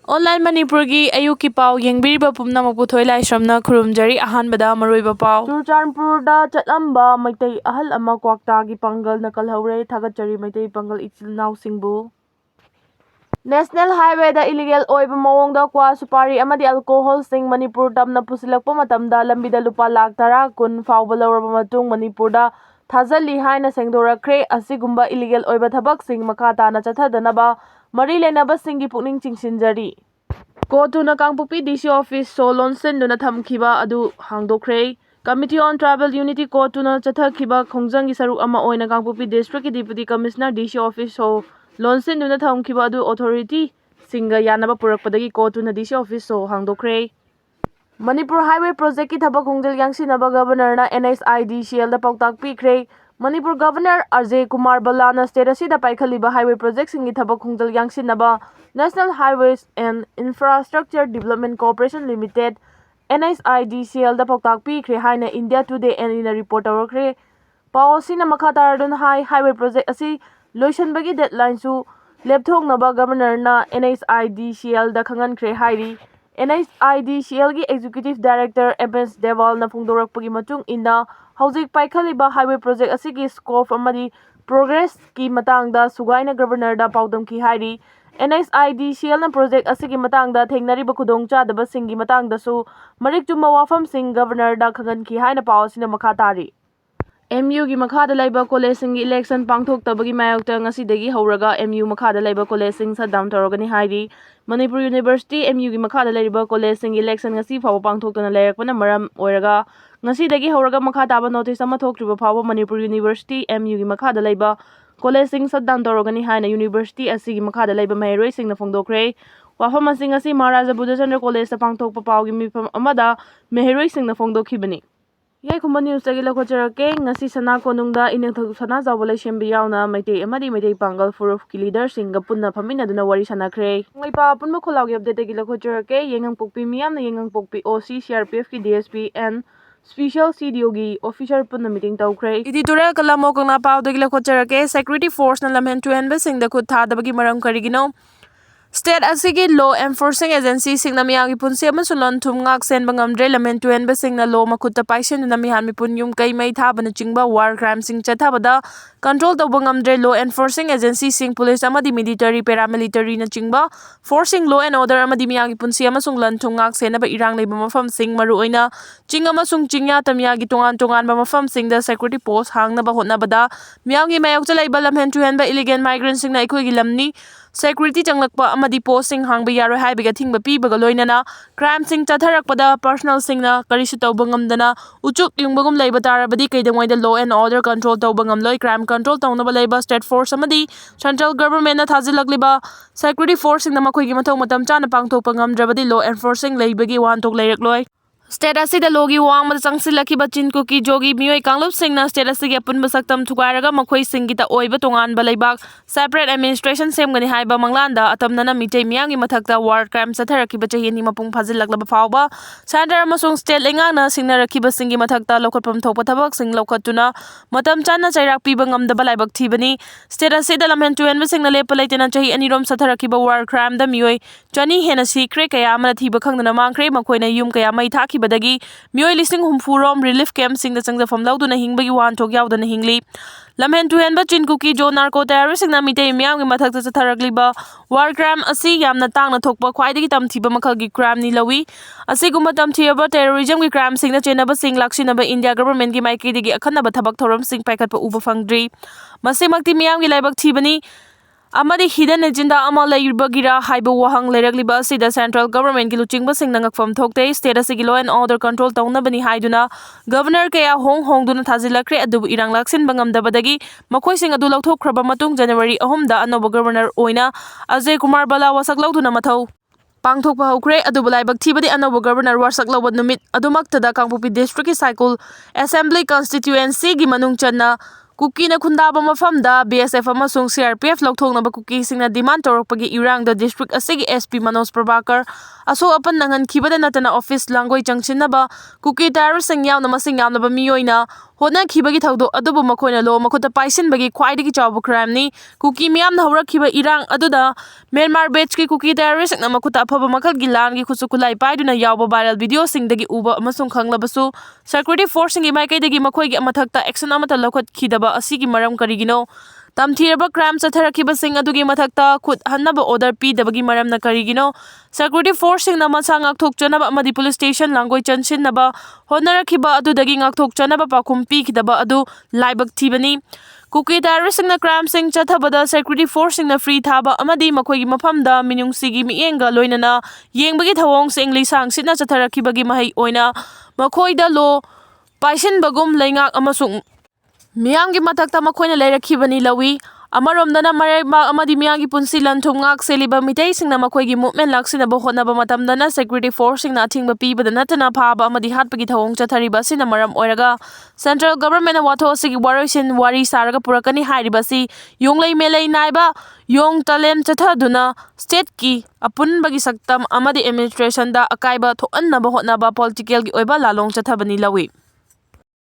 Online Manipuri ayuki pau yengbiriba pumnamak puthoi laisramna khurumjari ahanbada maroiba pau. Churachandpurda chatlamba Meitei ahal ama Twkhre Pangal nakalhaure thagatchari Meitei Pangal ichilnausingbu. National Highway da illegal oiba mawongda kwa supari amadi alcohol sing Manipur tamna pusilakpa matamda lambida lupa lakh 10 kun fawba lawraba matung Manipurda thazali haina sengdorakhre asigumba illegal oiba thabak sing makha tana chathadanaba mari lenaba singi pukning chingsinjari. Kotuna Kangpupi DC office so lonsen duna thamkhiba adu hangdokre. Committee on Tribal Unity Kotuna chathakiba khongjangi saruk ama oina Kangpupi district ki deputy commissioner DC office so lonsen duna thamkhiba adu authority singa yanaba purakpadagi Kotuna DC office so hangdokre. Manipur Highway Project ki thabak khongjal yangsinaba governor na NHIDCL da pautak pikre. Manipur Governor Ajay Kumar Balana state asida paikhaliba highway project singi thabak khongjal yangsinaba National Highways and Infrastructure Development Corporation Limited NHIDCL da pautak pikre haina India Today and in a report awakre. Paosina makataradun highway project asi loisanbagi deadline su lepthongnaba governor na NHIDCL da khangankre hairi. NHIDCL gi Executive Director MS Deval na phongdorakpagi matung inna hauzik paikhaliba highway project asigi scope amadi progress ki matangda sugaina governor da paudam ki hairi. NHIDCL na project asigi matangda thengnariba khudongchadaba singi matangda su marik chumma wafam sing governor da khangan ki haina pausina makhatari. MU gi makhada laiba college sing election pangthoktabagi mayokta ngasidagi hauraga MU makhada laiba college sing shutdown torogani hairi. Manipur University MU gi makhada laiba college sing election ngasi fawa pangthoktana lairakpana maram oiraga ngasidagi hauraga makhataba notice ama thokriba fawa Manipur University MU gi makhada laiba college sing shutdown torogani haina university asigi makhada laiba maheroi sing na phongdokre. Wafam asing asi Maharaja Buddhachandra College ta pangthokpa pawgi mifam amada meheroi sing na phongdokhibani. Yai khumba news tagi lakhojarake ngasi sana konungda inengthak sana jawba laisembi yauna Meitei amadi Meitei Pangal Furuf ki leader singa punna phaminaduna wari sanakhre. Ngaipa punma kholawgi update tagi lakhojarake yengang pokpi miyamna yengang pokpi OC CRPF ki DSP and Special CDO gi officer punna meeting tawkhre. Editorial kalamo kangna pawdagi lakhojarake security force na lamhen tuhenba singda khut thadabagi maram karigino. State asigi law enforcing agency singna miyagi punsi amasun lonthum ngak senba ngamdre lamhen tuhenba singna law makhutta paisenuna mihan mipun yum kai mai thabana chingba war crime sing chathabada control tawba ngamdre law enforcing agency sing police amadi military paramilitary na chingba forcing law and order amadi miyagi punsi amasung lonthum ngak senaba irang leiba mafam sing maru oina ching amasung chingya tamyagi tongan ba mafam singda security post hangnaba hotnabada miyagi mayokcha leiba lamhen tuhenba illegal migrants singna ikoigi lamni security changlakpa amadi posting hangba yaroi haibiga thingba pibaga loinana crime sing chatharakpada personal singna karisu tawba ngamdana uchuk yungbagum leiba tarabadi kaidangwaida law and order control tawba ngamloi crime control tawnaba leiba state force amadi central government na thajilakliba security force singna makhoi gi mathau matam chana pangthokpa ngamdrabadi law enforcing leibagi wantok leirakloi. State asida logi wang mada changsilakiba Kuki jogi miyoi kanglup singna state asigi apunba saktam thukairaga makhoi singita oiba tonganba leibak separate administration semgani haiba manglanda atamnana Meitei miyamgi mathakta war crime chatharakiba chahi ani mapung phajilaklaba fawba center amasung state lengangna singnarakiba singi mathakta lokhotpam thokpa thabak sing lokhatuna matam chana chairak piba ngamdaba laibak thibani. State asida lamhen tuhenba singna lepa leitena chahi anirom chatharakiba war crime da miyoi 20 hena sikre kaya amana thiba khangdana mangkhre makhoina yum kaya mai thaki badagi miyoi listing humfurom relief camp sing da changjafam lauduna hingbagi wanthok yaudana hingli. Lamhen tuhenba Kuki jo narco terrorist singna Meitei miyamgi mathakta chatharagliba war crime asi yamna tangna thokpa khwaidagi tamthiba makhalgi crime ni lawi. Asigumba tamthiraba terrorism gi crime singna chenaba sing laksinaba India government gi maikidagi akhanaba thabak thoram sing paikhatpa uba fangdri. Masimakti miyamgi laibak thibani amadi hidden agenda ama leibagira haiba wahang leiragliba asida central government gi luchingba singna ngakfam thokte state asigi law and order control tawnabani haiduna governor kaya hongduna thajilakre adubu irang laksin bangamdabadagi makhoi sing adu lauthokhraba matung January 3 da anoba governor oina Ajay Kumar Bala wasak lauduna mathau pangthokpa hokre adubu laibak thibadi anoba governor wasak lawba numit adumaktada Kangpupi district ki cycle assembly constituency gi manung channa Kuki na khundaba mafamda BSF amasung CRPF lauthongnaba Kuki singna demand torokpagi irangda district asigi SP Manoj Prabhakar aso apan nangan khibada natana office langoi changchinaba Kuki terrorist sing yauna masing yamnaba miyoina ꯍꯣꯠꯅꯈꯤꯕꯒꯤ ꯊꯧꯗꯣꯛ ꯑꯗꯨꯕꯨ ꯃꯈꯣꯏꯅ ꯂꯣ ꯃꯈꯨꯠꯇ ꯄꯥꯏꯁꯤꯟꯕꯒꯤ ꯈ꯭ꯋꯥꯏꯗꯒꯤ ꯆꯥꯎꯕ ꯀ꯭ꯔꯥꯏꯝꯅꯤ꯫ Cookie ꯃꯤꯌꯥꯝꯅ ꯍꯧꯔꯛꯈꯤꯕ ꯏꯔꯥꯡ ꯑꯗꯨꯗ ꯃ꯭ꯌꯥꯟꯃꯥꯔ ꯕꯦꯆꯀꯤ ꯀꯨꯀꯤ ꯇꯦꯔꯣꯔꯤꯁꯠꯅ ꯃꯈꯨꯠꯇ ꯑꯐꯕ ꯃꯈꯜꯒꯤ ꯂꯥꯟꯒꯤ ꯈꯨꯠꯁꯨ ꯈꯨꯠꯂꯥꯏ ꯄꯥꯏꯗꯨꯅ ꯌꯥꯎꯕ ꯚꯥꯏꯔꯦꯜ ꯚꯤꯗꯤꯑꯣꯁꯤꯡꯗꯒꯤ ꯎꯕ ꯑꯃꯁꯨꯡ ꯈꯪꯂꯕꯁꯨ ꯁꯦꯀ꯭ꯌꯨꯔꯤꯇꯤ ꯐꯣꯔꯁꯁꯤꯡꯒꯤ ꯃꯥꯏꯀꯩꯗꯒꯤ ꯃꯈꯣꯏꯒꯤ ꯃꯊꯛꯇ ꯑꯦꯛꯁꯟ ꯑꯃꯠꯇ ꯂꯧꯈꯠꯈꯤꯗꯕ ꯑꯁꯤꯒꯤ ꯃꯔꯝ ꯀꯔꯤꯒꯤꯅꯣ? ꯇꯝꯊꯤꯔꯕ ꯀ꯭ꯔꯥꯏꯝ ꯆꯠꯊꯔꯛꯈꯤꯕꯁꯤꯡ ꯑꯗꯨꯒꯤ ꯃꯊꯛꯇ ꯈꯨꯠ ꯍꯟꯅꯕ ꯑꯣꯔꯗꯔ ꯄꯤꯗꯕꯒꯤ ꯃꯔꯝꯅ ꯀꯔꯤꯒꯤꯅꯣ? ꯁꯦꯀ꯭ꯌꯨꯔꯤꯇꯤ ꯐꯣꯔꯁꯁꯤꯡꯅ ꯃꯁꯥ ꯉꯥꯛꯊꯣꯛꯆꯅꯕ ꯑꯃꯗꯤ ꯄꯨꯂꯤꯁ ꯁ꯭ꯇꯦꯁꯟ ꯂꯥꯡꯒꯣꯏ ꯆꯟꯁꯤꯟꯅꯕ ꯍꯣꯠꯅꯔꯛꯈꯤꯕ ꯑꯗꯨꯗꯒꯤ ꯉꯥꯛꯊꯣꯛꯆꯅꯕ ꯄꯥꯎꯈꯨꯝ ꯄꯤꯈꯤꯗꯕ ꯑꯗꯨ ꯂꯥꯏꯕꯛ ꯊꯤꯕꯅꯤ꯫ ꯀꯨꯀꯤ ꯇꯦꯔꯣꯔꯤꯁꯠꯁꯤꯡꯅ ꯀ꯭ꯔꯥꯏꯝꯁꯤꯡ ꯆꯠꯊꯕꯗ ꯁꯦꯀ꯭ꯌꯨꯔꯤꯇꯤ ꯐꯣꯔꯁꯁꯤꯡꯅ ꯐ꯭ꯔꯤ ꯊꯥꯕ ꯑꯃꯗꯤ ꯃꯈꯣꯏꯒꯤ ꯃꯐꯝꯗ ꯃꯤꯅꯨꯡꯁꯤꯒꯤ ꯃꯤꯠꯌꯦꯡꯒ ꯂꯣꯏꯅꯅ ꯌꯦꯡꯕꯒꯤ ꯊꯧꯑꯣꯡꯁꯤꯡ ꯂꯤꯁꯥꯡ ꯁꯤꯠꯅ ꯆꯠꯊꯔꯛꯈꯤꯕꯒꯤ ꯃꯍꯩ ꯑꯣꯏꯅ ꯃꯈꯣꯏꯗ ꯂꯣ ꯄꯥꯏꯁꯤꯟꯕꯒꯨꯝ ꯂꯩꯉꯥꯛ ꯑꯃꯁꯨꯡ ꯃꯤꯌꯥꯝꯒꯤ ꯃꯊꯛꯇ ꯃꯈꯣꯏꯅ ꯂꯩꯔꯛꯈꯤꯕꯅꯤ ꯂꯧꯏ꯫ ꯑꯃꯔꯣꯝꯗꯅ ꯃꯔꯩꯕꯥꯛ ꯑꯃꯗꯤ ꯃꯤꯌꯥꯝꯒꯤ ꯄꯨꯟꯁꯤ ꯂꯟ-ꯊꯨꯝ ꯉꯥꯛ-ꯁꯦꯜꯂꯤꯕ ꯃꯤꯇꯩꯁꯤꯡꯅ ꯃꯈꯣꯏꯒꯤ ꯃꯨꯞꯃꯦꯟ ꯂꯥꯛꯁꯤꯟꯅꯕ ꯍꯣꯠꯅꯕ ꯃꯇꯝꯗꯅ ꯁꯦꯀ꯭ꯌꯨꯔꯤꯇꯤ ꯐꯣꯔꯁꯁꯤꯡꯅ ꯑꯊꯤꯡꯕ ꯄꯤꯕꯗ ꯅꯠꯇꯅ ꯐꯥꯕ ꯑꯃꯗꯤ ꯍꯥꯠꯄꯒꯤ ꯊꯧꯑꯣꯡ ꯆꯠꯊꯔꯤꯕ ꯑꯁꯤꯅ ꯃꯔꯝ ꯑꯣꯏꯔꯒ ꯁꯦꯟꯇ꯭ꯔꯦꯜ ꯒꯚꯔꯟꯃꯦꯟꯠꯅ ꯋꯥꯊꯣꯛ ꯑꯁꯤꯒꯤ ꯋꯥꯔꯣꯏꯁꯤꯟ ꯋꯥꯔꯤ ꯁꯥꯔꯒ ꯄꯨꯔꯛꯀꯅꯤ ꯍꯥꯏꯔꯤꯕꯁꯤ ꯌꯣꯡꯂꯩ ꯃꯦꯂꯩ ꯅꯥꯏꯕ ꯌꯣꯡ ꯇꯂꯦꯟ ꯆꯠꯊꯗꯨꯅ ꯁ꯭ꯇꯦꯠꯀꯤ ꯑꯄꯨꯟꯕꯒꯤ ꯁꯛꯇꯝ ꯑꯃꯗꯤ ꯑꯦꯗꯃꯤꯅꯤꯁꯇ꯭ꯔꯦꯁꯟꯗ ꯑꯀꯥꯏꯕ ꯊꯣꯛꯍꯟꯅꯕ ꯍꯣꯠꯅꯕ ꯄꯣꯂꯤꯇꯤꯀꯦꯜꯒꯤ ꯑꯣꯏꯕ ꯂꯥꯜꯂꯣꯡ ꯆꯠꯊꯕꯅꯤ ꯂꯧꯏ꯫